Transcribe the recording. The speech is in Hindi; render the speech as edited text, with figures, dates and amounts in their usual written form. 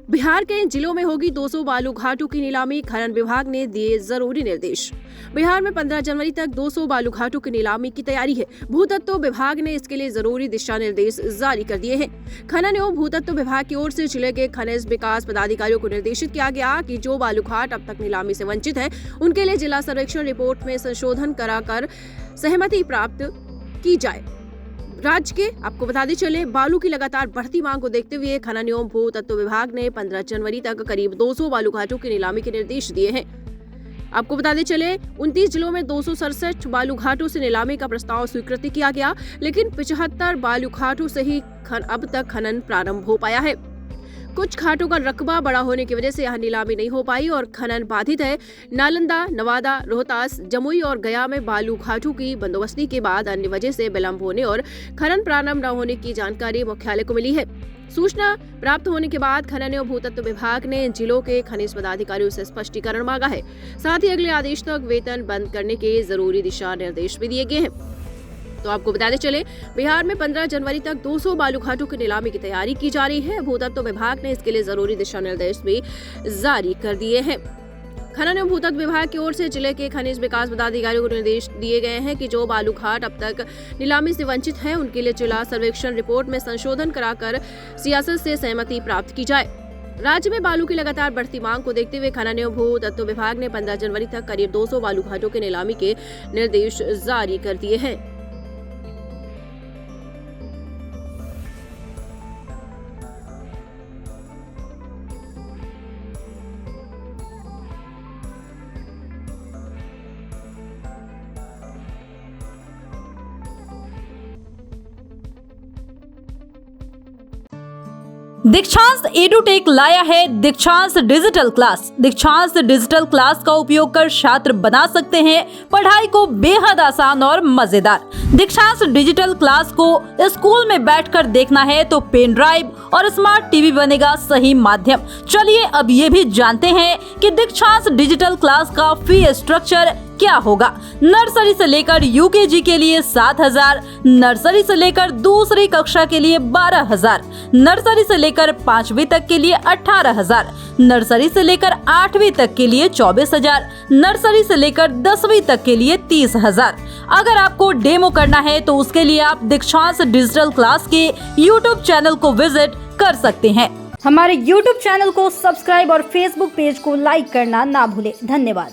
बिहार के इन जिलों में होगी 200 बालू घाटों की नीलामी, खनन विभाग ने दिए जरूरी निर्देश। बिहार में 15 जनवरी तक 200 बालू घाटों की नीलामी की तैयारी है। भूतत्व विभाग ने इसके लिए जरूरी दिशा निर्देश जारी कर दिए हैं। खनन एवं भूतत्व विभाग की ओर से जिले के खनिज विकास पदाधिकारियों को निर्देशित किया गया कि जो बालू घाट अब तक नीलामी से वंचित है, उनके लिए जिला सर्वेक्षण रिपोर्ट में संशोधन कराकर सहमति प्राप्त की जाए। राज्य के आपको बताते चले, बालू की लगातार बढ़ती मांग को देखते हुए खनन एवं भूतत्व विभाग ने 15 जनवरी तक करीब 200 बालू घाटों की नीलामी के निर्देश दिए हैं। आपको बताते चले, 29 जिलों में 267 बालू घाटों से नीलामी का प्रस्ताव स्वीकृत किया गया, लेकिन 75 बालू घाटों से ही अब तक खनन प्रारंभ हो पाया है। कुछ घाटों का रकबा बड़ा होने की वजह से यहाँ नीलामी नहीं हो पाई और खनन बाधित है। नालंदा, नवादा, रोहतास, जमुई और गया में बालू घाटों की बंदोबस्ती के बाद अन्य वजह से विलंब होने और खनन प्रारंभ न होने की जानकारी मुख्यालय को मिली है। सूचना प्राप्त होने के बाद खनन एवं भूतत्व विभाग ने जिलों के खनिज पदाधिकारियों से स्पष्टीकरण मांगा है। साथ ही अगले आदेश तक वेतन बंद करने के जरूरी दिशा निर्देश भी दिए गए हैं। तो आपको बताते चले, बिहार में 15 जनवरी तक 200 बालू घाटों की नीलामी की तैयारी की जा रही है। भूतत्व विभाग ने इसके लिए जरूरी दिशा निर्देश भी जारी कर दिए हैं। खनन एवं भूतत्व विभाग की ओर से जिले के खनिज विकास पदाधिकारियों को निर्देश दिए गए हैं कि जो बालू घाट अब तक नीलामी से वंचित है, उनके लिए जिला सर्वेक्षण रिपोर्ट में संशोधन कराकर सियासत से सहमति प्राप्त की जाए। राज्य में बालू की लगातार बढ़ती मांग को देखते हुए खनन एवं भूतत्व विभाग ने 15 जनवरी तक करीब 200 बालू घाटों की नीलामी के निर्देश जारी कर दिए हैं। दीक्षांत एडुटेक लाया है दीक्षांत डिजिटल क्लास। दीक्षांत डिजिटल क्लास का उपयोग कर छात्र बना सकते हैं पढ़ाई को बेहद आसान और मजेदार। दीक्षांत डिजिटल क्लास को स्कूल में बैठकर देखना है तो पेन ड्राइव और स्मार्ट टीवी बनेगा सही माध्यम। चलिए अब ये भी जानते हैं कि दीक्षांत डिजिटल क्लास का फी स्ट्रक्चर क्या होगा। नर्सरी से लेकर यूकेजी के लिए 7,000, नर्सरी से लेकर दूसरी कक्षा के लिए 12,000, नर्सरी से लेकर 5वीं तक के लिए 18,000, नर्सरी से लेकर 8वीं तक के लिए 24,000, नर्सरी से लेकर 10वीं तक के लिए 30,000। अगर आपको डेमो करना है तो उसके लिए आप दीक्षांत डिजिटल क्लास के यूट्यूब चैनल को विजिट कर सकते हैं। हमारे यूट्यूब चैनल को सब्सक्राइब और फेसबुक पेज को लाइक करना ना भूले। धन्यवाद।